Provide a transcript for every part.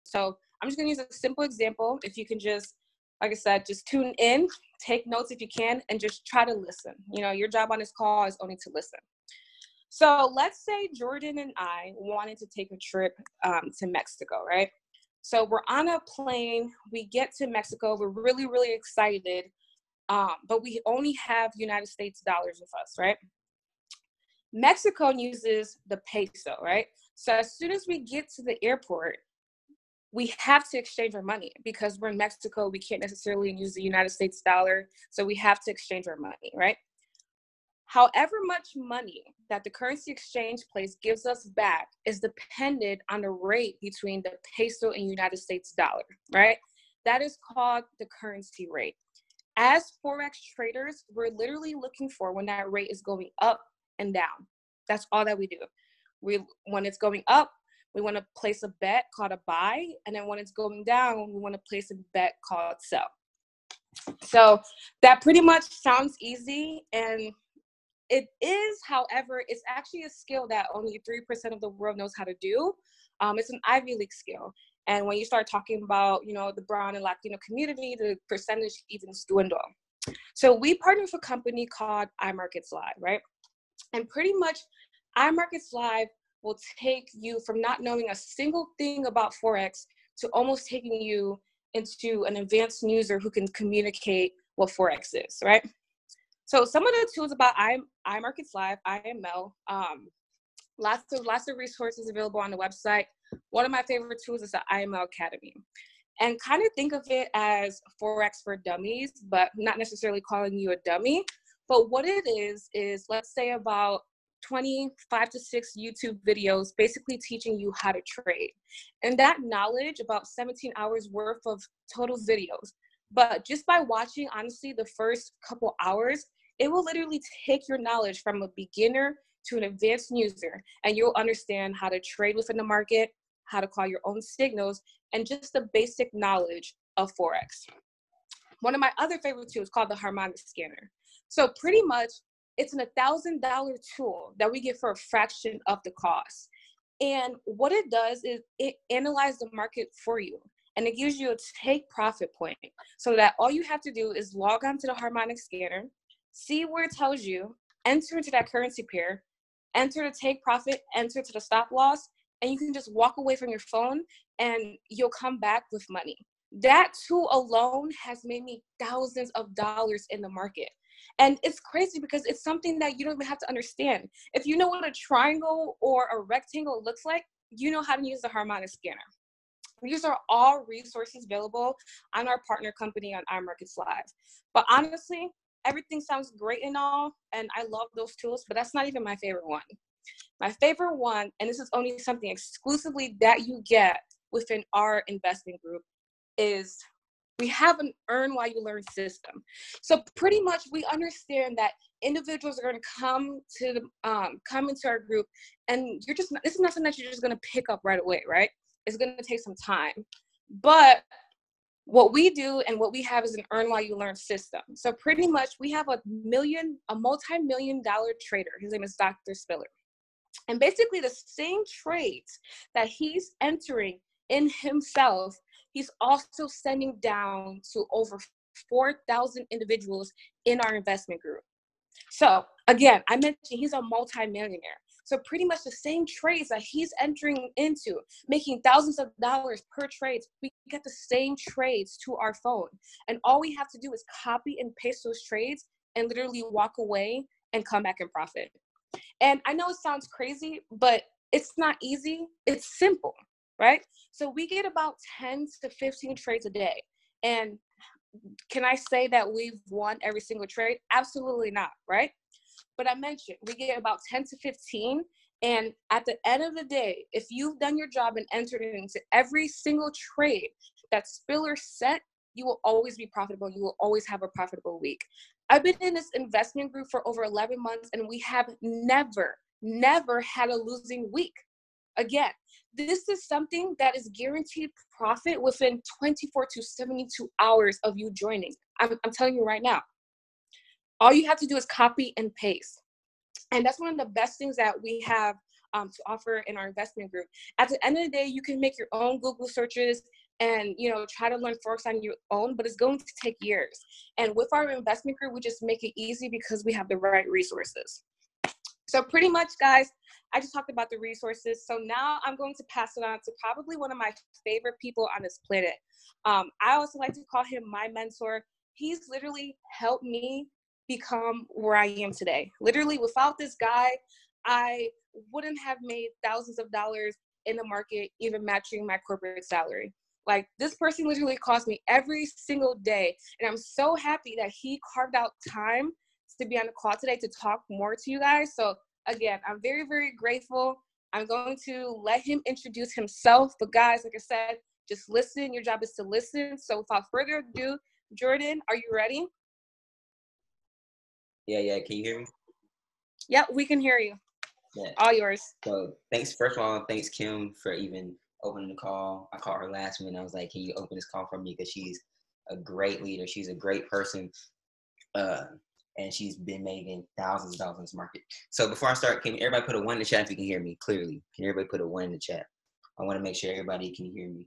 So I'm just going to use a simple example. If you can just, like I said, just tune in, take notes if you can, and just try to listen. You know, your job on this call is only to listen. So let's say Jordan and I wanted to take a trip to Mexico, right? So we're on a plane. We get to Mexico. We're really, really excited. But we only have United States dollars with us, right? Mexico uses the peso, right? So as soon as we get to the airport, we have to exchange our money because we're in Mexico. We can't necessarily use the United States dollar. So we have to exchange our money, right? However much money that the currency exchange place gives us back is dependent on the rate between the peso and United States dollar, right? That is called the currency rate. As forex traders, we're literally looking for when that rate is going up and down. That's all that we do. When it's going up, we want to place a bet called a buy, and then when it's going down, we want to place a bet called sell. So that pretty much sounds easy, and it is. However, it's actually a skill that only 3% of the world knows how to do. It's an Ivy League skill. And when you start talking about, you know, the brown and Latino community, the percentage even dwindle. So we partner with a company called iMarkets Live, right? And pretty much iMarkets Live will take you from not knowing a single thing about Forex to almost taking you into an advanced user who can communicate what Forex is, right? So some of the tools about iMarkets Live, IML, lots of resources available on the website. One of my favorite tools is the IML Academy. And kind of think of it as Forex for dummies, but not necessarily calling you a dummy. But what it is let's say about 25 to 6 YouTube videos basically teaching you how to trade. And that knowledge, about 17 hours worth of total videos. But just by watching, honestly, the first couple hours, it will literally take your knowledge from a beginner to an advanced user, and you'll understand how to trade within the market, how to call your own signals, and just the basic knowledge of Forex. One of my other favorite tools is called the harmonic scanner. So pretty much it's an $1,000 tool that we get for a fraction of the cost. And what it does is it analyzes the market for you, and it gives you a take profit point, so that all you have to do is log on to the harmonic scanner, see where it tells you, enter into that currency pair, enter the take profit, enter to the stop loss, and you can just walk away from your phone and you'll come back with money. That tool alone has made me thousands of dollars in the market. And it's crazy because it's something that you don't even have to understand. If you know what a triangle or a rectangle looks like, you know how to use the harmonic scanner. These are all resources available on our partner company on iMarkets Live. But honestly, everything sounds great and all, and I love those tools, but that's not even my favorite one. My favorite one, and this is only something exclusively that you get within our investment group, is we have an earn while you learn system. So pretty much we understand that individuals are going to come into our group, and this is not something that you're just going to pick up right away, right? It's going to take some time. But what we do and what we have is an earn while you learn system. So pretty much we have a multi-million-dollar trader. His name is Dr. Spiller. And basically the same trades that he's entering in himself, he's also sending down to over 4,000 individuals in our investment group. So again, I mentioned he's a multi-millionaire. So pretty much the same trades that he's entering into, making thousands of dollars per trade, we get the same trades to our phone. And all we have to do is copy and paste those trades and literally walk away and come back and profit. And I know it sounds crazy, but it's not easy. It's simple, right? So we get about 10 to 15 trades a day. And can I say that we've won every single trade? Absolutely not, right? But I mentioned we get about 10 to 15. And at the end of the day, if you've done your job and entered into every single trade that Spiller set, you will always be profitable. You will always have a profitable week. I've been in this investment group for over 11 months, and we have never had a losing week. Again, this is something that is guaranteed profit within 24 to 72 hours of you joining. I'm telling you right now. All you have to do is copy and paste. And that's one of the best things that we have to offer in our investment group. At the end of the day, you can make your own Google searches and, you know, try to learn forex on your own, but it's going to take years. And with our investment group, we just make it easy because we have the right resources. So pretty much, guys, I just talked about the resources. So now I'm going to pass it on to probably one of my favorite people on this planet. I also like to call him my mentor. He's literally helped me become where I am today. Literally, without this guy, I wouldn't have made thousands of dollars in the market, even matching my corporate salary. Like, this person literally calls me every single day. And I'm so happy that he carved out time to be on the call today to talk more to you guys. So again, I'm very, very grateful. I'm going to let him introduce himself. But guys, like I said, just listen. Your job is to listen. So without further ado, Jordan, are you ready? Yeah. Can you hear me? Yep, we can hear you. Yeah. All yours. So first of all, thanks Kim for even opening the call. I called her last minute. I was like, can you open this call for me? Because she's a great leader. She's a great person. And she's been making thousands of dollars in this market. So before I start, can everybody put a 1 in the chat if you can hear me clearly? Can everybody put a 1 in the chat? I want to make sure everybody can hear me.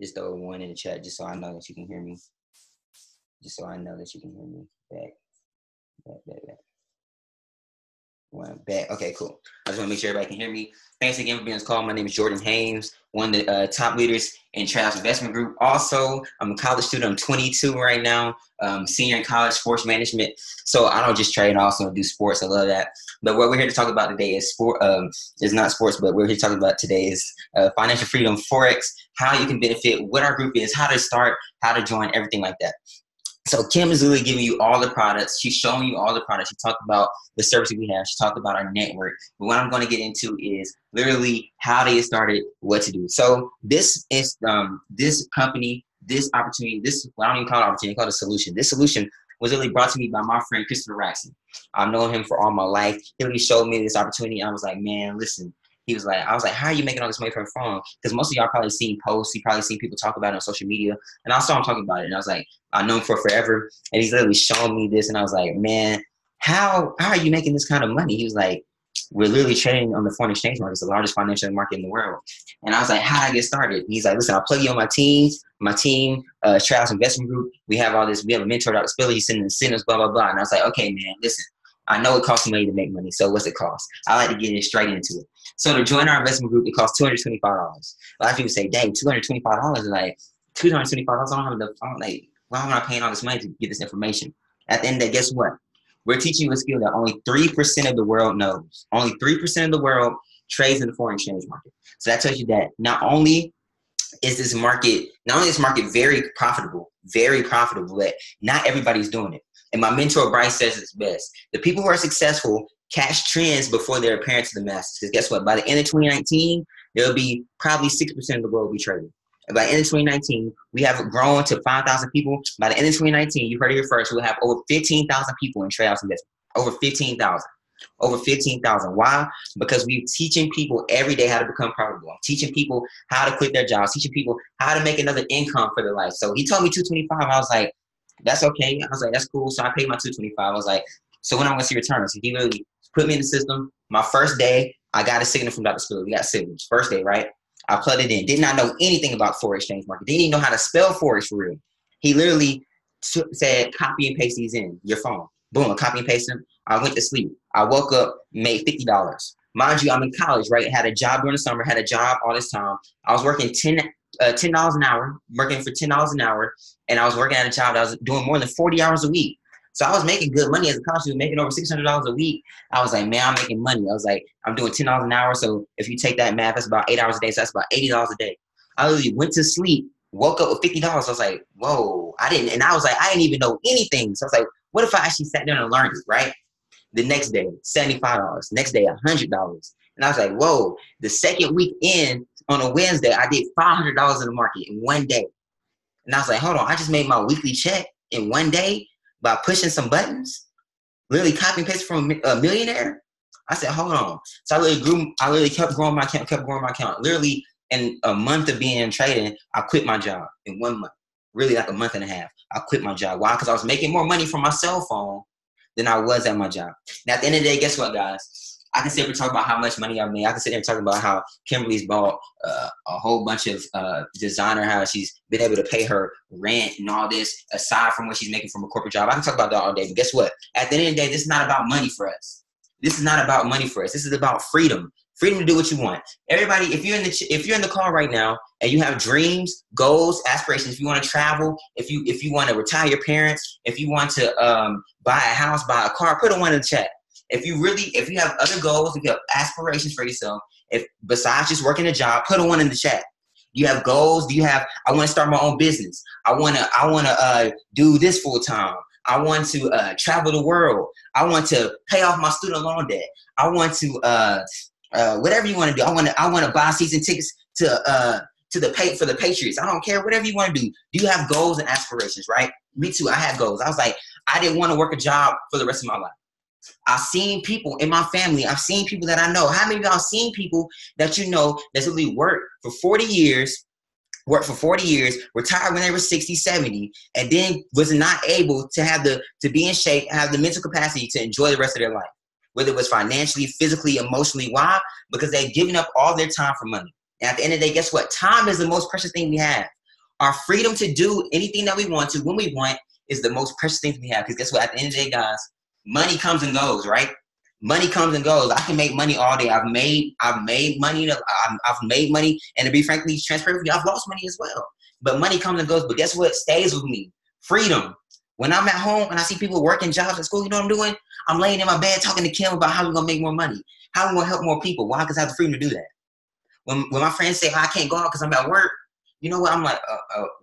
Just throw a 1 in the chat just so I know that you can hear me. Just so I know that you can hear me. Back. One back. Okay, cool. I just want to make sure everybody can hear me. Thanks again for being on this call. My name is Jordan Haynes, one of the top leaders in Travis Investment Group. Also, I'm a college student. I'm 22 right now, senior in college, sports management. So I don't just trade, I also do sports. I love that. But what we're here to talk about today is is not sports, but we're here to talk about today is financial freedom, forex, how you can benefit, what our group is, how to start, how to join, everything like that. So Kim is literally giving you all the products. She's showing you all the products. She talked about the services we have. She talked about our network. But what I'm going to get into is literally how to get started, what to do. So this is this company, this opportunity, well, I don't even call it opportunity, I call it a solution. This solution was really brought to me by my friend Christopher Raxon. I've known him for all my life. He really showed me this opportunity. I was like, man, listen. I was like, how are you making all this money from your phone? Because most of y'all probably seen posts. You probably seen people talk about it on social media. And I saw him talking about it. And I was like, I know him for forever. And he's literally showing me this. And I was like, man, how are you making this kind of money? He was like, we're literally trading on the foreign exchange market. It's the largest financial market in the world. And I was like, how did I get started? He's like, listen, I'll plug you on my team, Travis Investment Group. We have all this. We have a mentor, Dr. Spiller. He's sending incentives, blah, blah, blah. And I was like, okay, man, listen, I know it costs money to make money. So what's it cost? I like to get it straight into it. So to join our investment group, it costs $225. A lot of people say, dang, $225 is like $225. I don't have enough. I'm like, why am I paying all this money to get this information? At the end of the day, guess what? We're teaching you a skill that only 3% of the world knows. Only 3% of the world trades in the foreign exchange market. So that tells you that not only is this market very profitable, but not everybody's doing it. And my mentor, Bryce, says it's best. The people who are successful catch trends before they're apparent to the masses. Because guess what? By the end of 2019, there'll be probably 6% of the world will be trading. And by the end of 2019, we have grown to 5,000 people. By the end of 2019, you heard it here first, we'll have over 15,000 people in trade house investment. Over 15,000. Over 15,000. Why? Because we're teaching people every day how to become profitable. I'm teaching people how to quit their jobs, teaching people how to make another income for their life. So he told me 225. I was like, that's okay. I was like, that's cool. So I paid my 225. I was like, so when I'm going to see returns? So he really put me in the system. My first day, I got a signal from Dr. Spiller. We got signals. First day, right? I plugged it in. Did not know anything about forex exchange market. Didn't even know how to spell forex for real. He literally said, copy and paste these in your phone. Boom, copy and paste them. I went to sleep. I woke up, made $50. Mind you, I'm in college, right? Had a job during the summer, had a job all this time. I was working $10 an hour, working for $10 an hour, and I was working at a job that I was doing more than 40 hours a week. So I was making good money as a college student, making over $600 a week. I was like, man, I'm making money. I was like, I'm doing $10 an hour. So if you take that math, that's about 8 hours a day. So that's about $80 a day. I literally went to sleep, woke up with $50. I was like, whoa, I didn't even know anything. So I was like, what if I actually sat down and learned it, right? The next day, $75. Next day, $100. And I was like, whoa, the second week in on a Wednesday, I did $500 in the market in one day. And I was like, hold on, I just made my weekly check in one day by pushing some buttons, literally copy and paste from a millionaire. I said, hold on. So I literally kept growing my account. Literally in a month of being in trading, I quit my job in 1 month, really like a month and a half. I quit my job. Why? Because I was making more money from my cell phone than I was at my job. Now, at the end of the day, guess what, guys? I can sit here and talk about how much money I made. I can sit there and talk about how Kimberly's bought a whole bunch of designer, how she's been able to pay her rent and all this, aside from what she's making from a corporate job. I can talk about that all day. But guess what? At the end of the day, this is not about money for us. This is not about money for us. This is about freedom. Freedom to do what you want. Everybody, if you're in the car right now and you have dreams, goals, aspirations, if you want to travel, if you want to retire your parents, if you want to buy a house, buy a car, put a one in the chat. If you have other goals, if you have aspirations for yourself, if besides just working a job, put a one in the chat. Do you have goals? I want to start my own business. I want to do this full time. I want to travel the world. I want to pay off my student loan debt. I want to whatever you want to do. I want to buy season tickets for the Patriots. I don't care, whatever you want to do. Do you have goals and aspirations, right? Me too. I had goals. I was like, I didn't want to work a job for the rest of my life. I've seen people in my family. I've seen people that I know. How many of y'all seen people that you know that's really worked for 40 years, retired when they were 60, 70, and then was not able to be in shape, have the mental capacity to enjoy the rest of their life, whether it was financially, physically, emotionally. Why? Because they've given up all their time for money. And at the end of the day, guess what? Time is the most precious thing we have. Our freedom to do anything that we want to when we want is the most precious thing we have. Because guess what? At the end of the day, guys, money comes and goes, right? Money comes and goes. I can make money all day. I've made money. I've made money. And to be frankly transparent with you, I've lost money as well. But money comes and goes. But guess what stays with me? Freedom. When I'm at home and I see people working jobs at school, you know what I'm doing? I'm laying in my bed talking to Kim about how we're going to make more money. How we're going to help more people. Why? Because I have the freedom to do that. When my friends say, I can't go out because I'm at work, you know what? I'm like,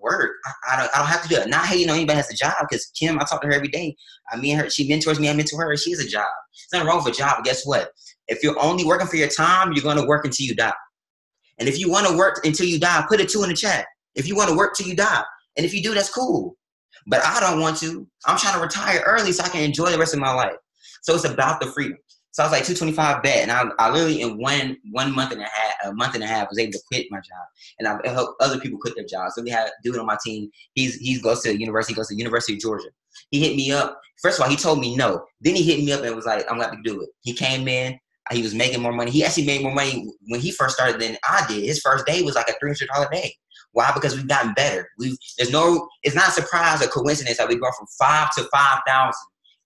work? I don't have to do it. Not hating on anybody has a job, because Kim, I talk to her every day. She mentors me, I mentor her. She has a job. There's nothing wrong with a job, but guess what? If you're only working for your time, you're going to work until you die. And if you want to work until you die, put a 2 in the chat. If you want to work till you die. And if you do, that's cool. But I don't want to. I'm trying to retire early so I can enjoy the rest of my life. So it's about the freedom. So I was like 225 bet, and I literally in one month and a half was able to quit my job, and I helped other people quit their jobs. So we had a dude on my team. He goes to University of Georgia. He hit me up. First of all, he told me no. Then he hit me up and was like, I'm going to have to do it. He came in. He was making more money. He actually made more money when he first started than I did. His first day was like a $300 day. Why? Because we've gotten better. It's not a surprise or coincidence that we've gone from 5 to 5,000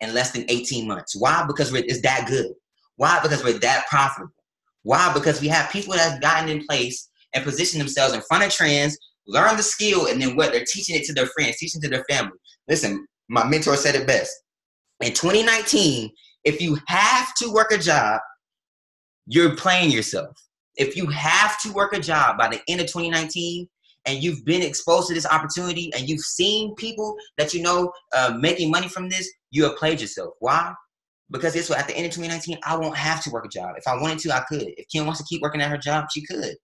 in less than 18 months. Why? Because it's that good. Why? Because we're that profitable. Why? Because we have people that have gotten in place and positioned themselves in front of trends, learn the skill, and then what? They're teaching it to their friends, teaching it to their family. Listen, my mentor said it best. In 2019, if you have to work a job, you're playing yourself. If you have to work a job by the end of 2019, and you've been exposed to this opportunity, and you've seen people that you know making money from this, you have played yourself. Why? Because guess what? At the end of 2019, I won't have to work a job. If I wanted to, I could. If Kim wants to keep working at her job, she could.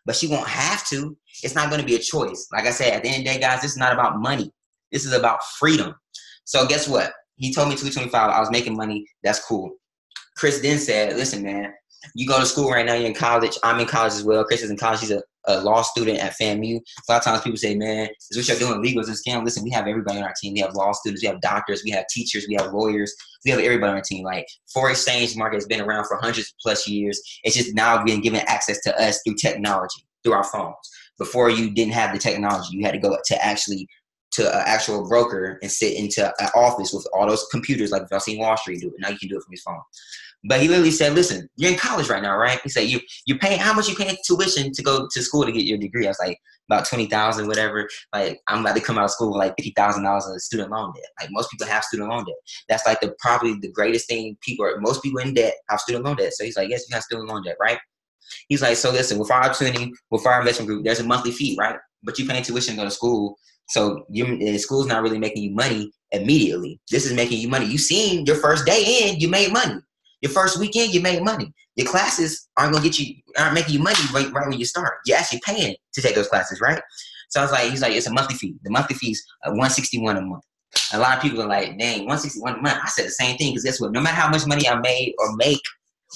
But she won't have to. It's not going to be a choice. Like I said, at the end of the day, guys, this is not about money. This is about freedom. So guess what? He told me 225. I was making money. That's cool. Chris then said, listen, man, you go to school right now. You're in college. I'm in college as well. Chris is in college. He's a law student at FAMU. A lot of times people say, man, is what you're doing legal is a scam. Listen, we have everybody on our team. We have law students. We have doctors. We have teachers. We have lawyers. We have everybody on our team. Like, forex exchange market has been around for hundreds plus years. It's just now being given access to us through technology, through our phones. Before, you didn't have the technology. You had to go to an actual broker and sit into an office with all those computers like y'all seen Wall Street do it. Now you can do it from his phone. But he literally said, listen, you're in college right now, right? He said, you're paying, how much you paying tuition to go to school to get your degree? I was like, about $20,000, whatever. Like, I'm about to come out of school with like $50,000 of student loan debt. Like, most people have student loan debt. That's like probably the greatest thing most people in debt have student loan debt. So he's like, yes, you have student loan debt, right? He's like, so listen, with our opportunity, with our investment group, there's a monthly fee, right? But you paying tuition to go to school. So school's not really making you money immediately. This is making you money. You seen your first day in, you made money. Your first weekend, you made money. Your classes aren't making you money right when you start. You're actually paying to take those classes, right? So I was like, he's like, it's a monthly fee. The monthly fee is $161 a month. A lot of people are like, dang, $161 a month. I said the same thing, because guess what? No matter how much money I made or make,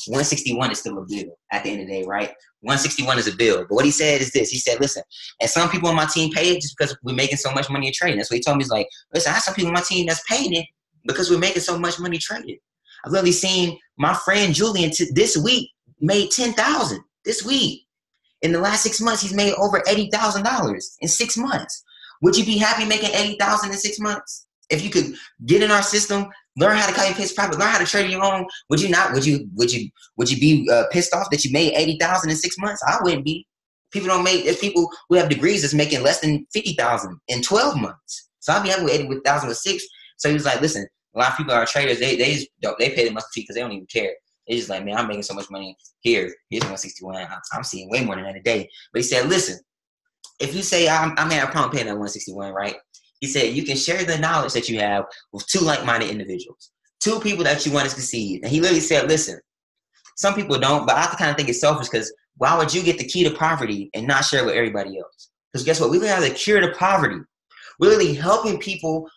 $161 is still a bill at the end of the day, right? $161 is a bill. But what he said is this. He said, listen, and some people on my team pay it just because we're making so much money in trading. That's what he told me. He's like, listen, I have some people on my team that's paying it because we're making so much money trading. I've literally seen my friend Julian this week made $10,000 this week. In the last 6 months, he's made over $80,000 in 6 months. Would you be happy making $80,000 in 6 months? If you could get in our system, learn how to copy paste profit, learn how to trade your own, would you not? Would you be pissed off that you made $80,000 in 6 months? I wouldn't be. People don't make. There's people who have degrees that's making less than $50,000 in 12 months. So I'd be happy with $80,000 with 6. So he was like, listen, a lot of people are traders. They pay the monthly fee because they don't even care. They're just like, man, I'm making so much money here. Here's 161. I'm seeing way more than that a day. But he said, listen, if you say I may have a problem paying that 161, right? He said you can share the knowledge that you have with 2 like-minded individuals, 2 people that you want to succeed. And he literally said, listen, some people don't, but I kind of think it's selfish because why would you get the key to poverty and not share it with everybody else? Because guess what? We really have the cure to poverty. We're really helping people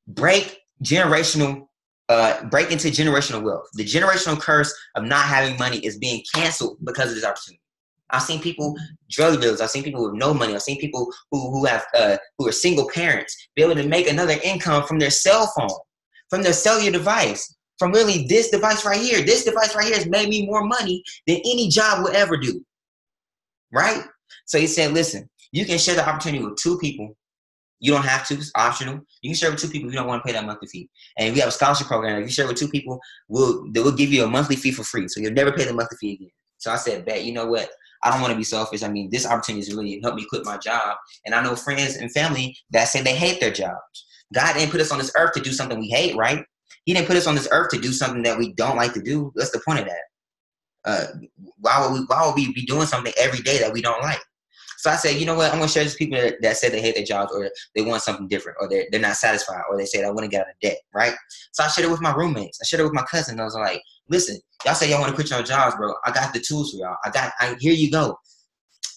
break into generational wealth. The generational curse of not having money is being canceled because of this opportunity. I've seen people, drug dealers, I've seen people with no money, I've seen people who are single parents be able to make another income from their cell phone, from their cellular device, from really this device right here. This device right here has made me more money than any job will ever do, right? So he said, listen, you can share the opportunity with 2 people. You don't have to. It's optional. You can share with 2 people if you don't want to pay that monthly fee. And we have a scholarship program. If you share with 2 people, they will give you a monthly fee for free. So you'll never pay the monthly fee again. So I said, bet, you know what? I don't want to be selfish. I mean, this opportunity has really helped me quit my job. And I know friends and family that say they hate their jobs. God didn't put us on this earth to do something we hate, right? He didn't put us on this earth to do something that we don't like to do. What's the point of that? Why would we be doing something every day that we don't like? So I said, you know what? I'm going to share this people that said they hate their jobs or they want something different or they're not satisfied or they said I want to get out of debt, right? So I shared it with my roommates. I shared it with my cousin. I was like, listen, y'all say y'all want to quit your jobs, bro. I got the tools for y'all. Here you go.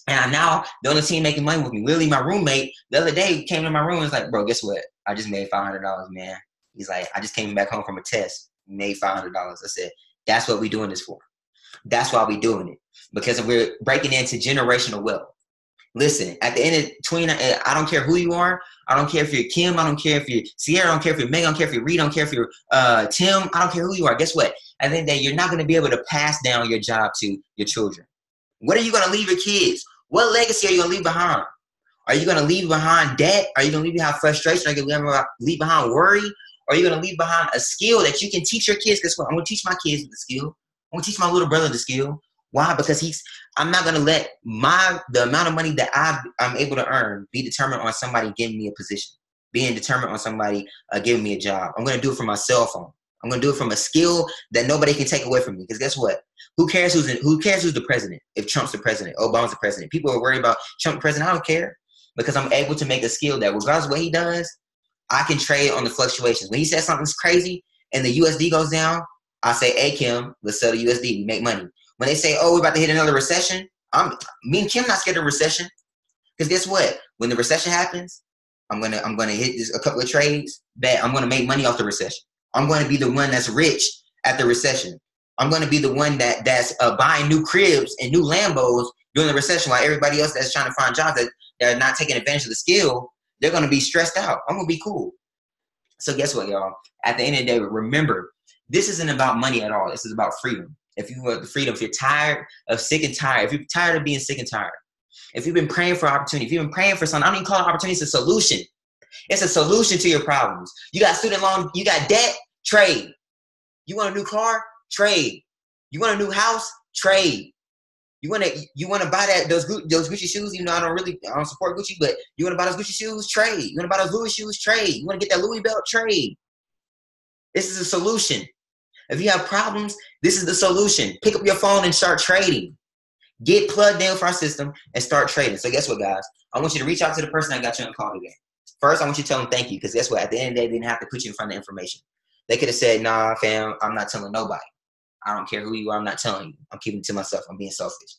And I'm now the only team making money with me. Literally, my roommate the other day came to my room and was like, bro, guess what? I just made $500, man. He's like, I just came back home from a test, made $500. I said, that's what we're doing this for. That's why we're doing it. Because we're breaking into generational wealth. Listen, at the end of 29, I don't care who you are. I don't care if you're Kim. I don't care if you're Sierra. I don't care if you're Meg. I don't care if you're Reed. I don't care if you're Tim. I don't care who you are. Guess what? At the end of the day, you're not going to be able to pass down your job to your children. What are you going to leave your kids? What legacy are you going to leave behind? Are you going to leave behind debt? Are you going to leave behind frustration? Are you going to leave behind worry? Or are you going to leave behind a skill that you can teach your kids? Guess what? I'm going to teach my kids the skill. I'm going to teach my little brother the skill. Why? Because I'm not going to let the amount of money that I'm able to earn be determined on somebody giving me a position, being determined on somebody giving me a job. I'm going to do it from my cell phone. I'm going to do it from a skill that nobody can take away from me. Because guess what? Who cares who's the president? If Trump's the president, Obama's the president. People are worried about Trump the president. I don't care because I'm able to make a skill that regardless of what he does, I can trade on the fluctuations. When he says something's crazy and the USD goes down, I say, hey, Kim, let's sell the USD. We make money. When they say, oh, we're about to hit another recession, me and Kim not scared of recession. Because guess what? When the recession happens, I'm gonna hit a couple of trades. Bet I'm gonna make money off the recession. I'm gonna be the one that's rich at the recession. I'm gonna be the one that's buying new cribs and new Lambos during the recession, while everybody else that's trying to find jobs that are not taking advantage of the skill, they're gonna be stressed out. I'm gonna be cool. So guess what, y'all? At the end of the day, remember, this isn't about money at all. This is about freedom. If you want the freedom, if you're tired of sick and tired, if you're tired of being sick and tired, if you've been praying for opportunity, if you've been praying for something, I don't even call it opportunity, it's a solution. It's a solution to your problems. You got student loan, you got debt, trade. You want a new car? Trade. You want a new house? Trade. You want to buy those Gucci shoes? You know, I don't support Gucci, but you want to buy those Gucci shoes? Trade. You want to buy those Louis shoes? Trade. You want to get that Louis belt? Trade. This is a solution. If you have problems, this is the solution. Pick up your phone and start trading. Get plugged in for our system and start trading. So guess what, guys? I want you to reach out to the person that got you on the call today. First, I want you to tell them thank you, because guess what? At the end of the day, they didn't have to put you in front of information. They could have said, nah, fam, I'm not telling nobody. I don't care who you are. I'm not telling you. I'm keeping it to myself. I'm being selfish.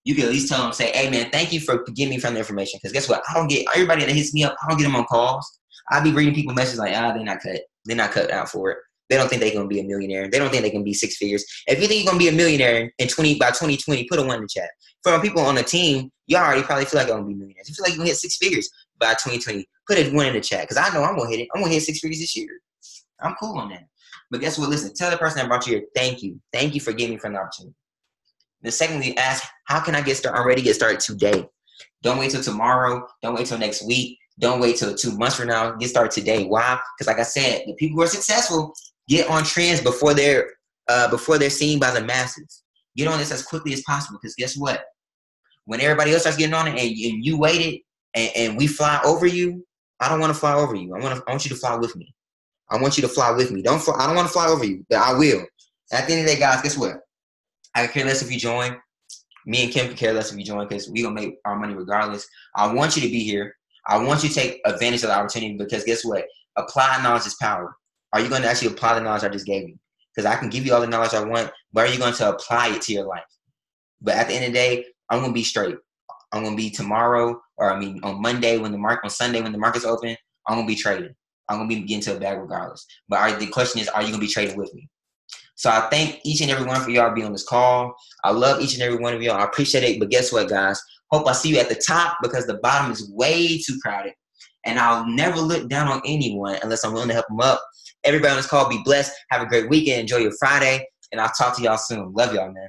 You can at least tell them, say, hey, man, thank you for giving me from the information. Because guess what? I don't get everybody that hits me up. I don't get them on calls. I be reading people messages like, they're not cut. They're not cut out for it. They don't think they're going to be a millionaire. They don't think they can be 6 figures. If you think you're going to be a millionaire by 2020, put a 1 in the chat. For people on the team, you already probably feel like I'm going to be millionaires. You feel like you're going to hit 6 figures by 2020, put a 1 in the chat. Because I know I'm going to hit it. I'm going to hit 6 figures this year. I'm cool on that. But guess what? Listen, tell the person that brought you here, thank you. Thank you for giving me for an opportunity. Then secondly, ask, how can I get started? I'm ready to get started today. Don't wait till tomorrow. Don't wait till next week. Don't wait till 2 months from now. Get started today. Why? Because like I said, the people who are successful get on trends before they're seen by the masses. Get on this as quickly as possible. Because guess what? When everybody else starts getting on it and you waited and we fly over you, I don't want to fly over you. I want you to fly with me. I want you to fly with me. I don't want to fly over you, but I will. At the end of the day, guys, guess what? I could care less if you join. Me and Kim could care less if you join because we're going to make our money regardless. I want you to be here. I want you to take advantage of the opportunity because guess what? Applied knowledge is power. Are you going to actually apply the knowledge I just gave you? Because I can give you all the knowledge I want, but are you going to apply it to your life? But at the end of the day, I'm going to be straight. I'm going to be tomorrow, on Monday on Sunday when the market's open, I'm going to be trading. I'm going to be getting to a bag regardless. But the question is, are you going to be trading with me? So I thank each and every one of y'all being on this call. I love each and every one of y'all. I appreciate it. But guess what, guys? Hope I see you at the top because the bottom is way too crowded. And I'll never look down on anyone unless I'm willing to help them up. Everybody on this call, be blessed. Have a great weekend. Enjoy your Friday. And I'll talk to y'all soon. Love y'all, man.